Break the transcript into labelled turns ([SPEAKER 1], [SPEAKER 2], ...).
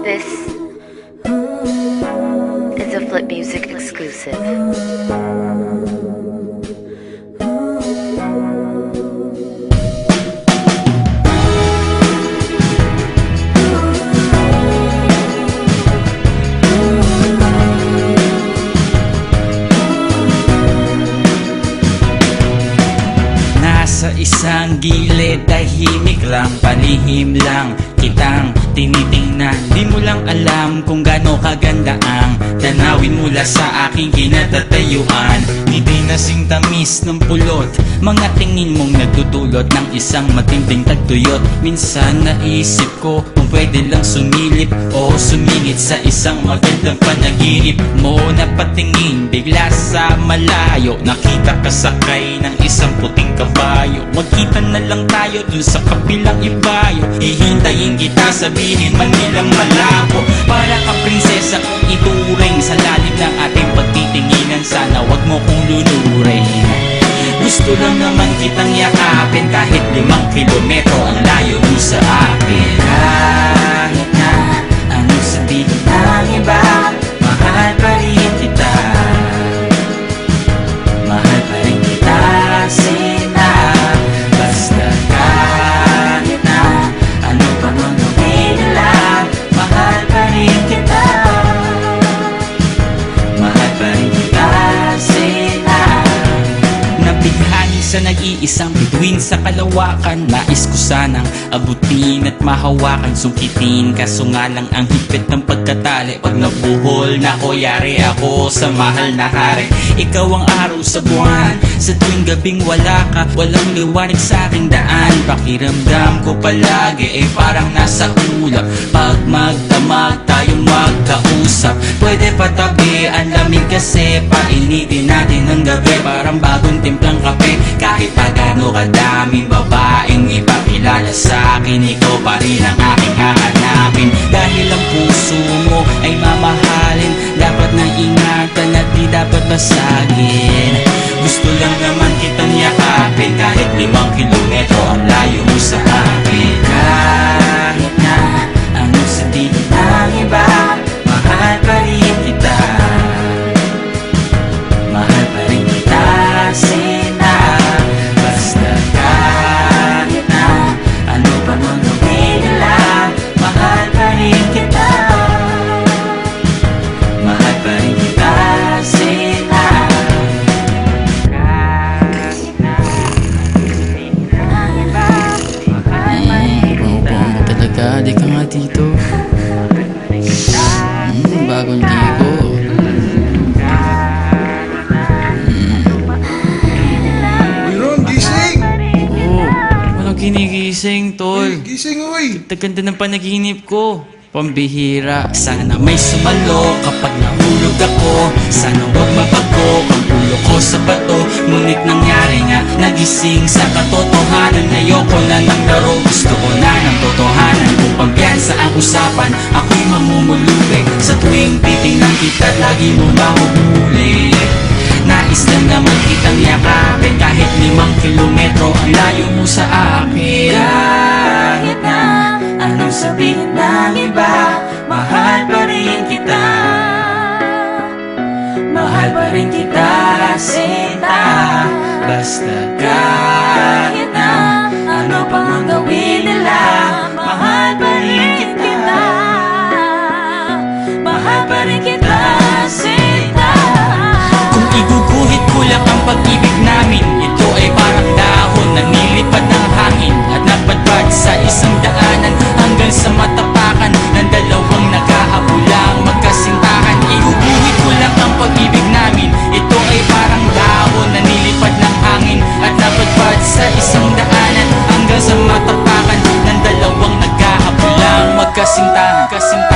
[SPEAKER 1] This is a Flip Music exclusive.
[SPEAKER 2] Nasa isang gilid, tahimik lang, palihim lang kitang tinitingnan. Di mo lang alam kung gaano kaganda ang tanawin mula sa aking kinatatayuan. Ngiti na sing tamis ng pulot, mga tingin mong nagdudulot ng isang matinding tagtuyot. Minsan naisip ko kung pwede lang sumilip o sumingit sa isang magandang panaginip mo. Napatingin bigla sa malayo, nakita ka sakay ng isang puting kabayo. Magkita na lang tayo dun sa kabilang ibayo, hihintayin kita, sabihin man nilang malabo. Para ka prinsesa kung ituring sa lalim ng ating pagtitinginan. Sana wag mo kong lunurin. Gusto lang naman kitang yakapin, kahit 5 kilometro ang layo mo sa akin. Kahit na anong sabihin ng iba, mahal pa rin kita. Mahal pa rin kita, Sina. Basta kahit na ano pa mang gawin nila, mahal pa rin kita. Mahal pa rin kita, Sina. Nabighani sa nag-iisang bituin sa kalawakan. Nais ko sanang abutin at mahawakan, sungkitin, kaso nga lang ang higpit ng pagkatali. Pag nabuhol na ko, yari ako sa mahal na hari. Ikaw ang araw sa buwan, sa tuwing gabing wala ka, walang liwanag sa aking daan. Pakiramdam ko palagi ay parang nasa ulap. Pag magdamag tayong magkausap, pwede patabi ang lamig kasi painitin natin ng gabi. Parang bagong timplang kape, kahit pa gaano kadaming babaeng ipakilala sa akin, ikaw pa rin ang aking hahanapin. Dahil ang puso mo ay mamahalin, dapat na ingatan at di dapat basagin. Gusto lang naman kitang yakapin, kahit 5 kilometro ang layo mo sa akin. Kahit na anong sabihin ng iba, mahal pa rin kita. Mahal pa rin kita, Sina. Basta kahit na ano pa mang gawin nila, mahal pa rin kita. Mahal pa rin kita, Sina. Kahit na sabihin ng iba, mahal pa rin kita.
[SPEAKER 3] Mo talaga, di ka nga dito.
[SPEAKER 2] Mahal pa rin kita,
[SPEAKER 3] Bagong ligo.
[SPEAKER 4] Uy, Ron, gising!
[SPEAKER 3] Oo, walang kinigising, tol.
[SPEAKER 4] Uy, gising, uy!
[SPEAKER 3] Taganda ng panaginip ko. Pambihira.
[SPEAKER 2] Sana may sumalo kapag nahulog ako. Sana wag mabago ang ulo ko sa bato. Ngunit nangyari nga, nagising sa katotohanan. Ayoko na ng laro, gusto ko na ng totohanan. Kung pampiyansa ang usapan, ako'y mamumulubi. Sa tuwing titingnan kita, lagi mo mahuhuli. Nais lang naman kitang yakapin, kahit 5 kilometro ang layo mo sa akin. Kahit na anong sabihin ng iba, mahal pa rin kita. Mahal pa rin kita, Sinta. Basta kahit na ano pa mang gawin nila, mahal pa rin kita. Mahal pa rin kita, Sinta. Kung iguguhit ko lang ang pag-ibig namin, ito ay parang dahon na nilipad ng hangin at napadpad sa isang daanan hanggang sa matapakan ng dalawang naghahabulang magkasintahan. Iguguhit ko lang ang pag-ibig namin, ito ay parang dahon na nilipad ng hangin at napadpad sa isang daanan hanggang sa matapakan ng dalawang naghahabulang magkasintahan.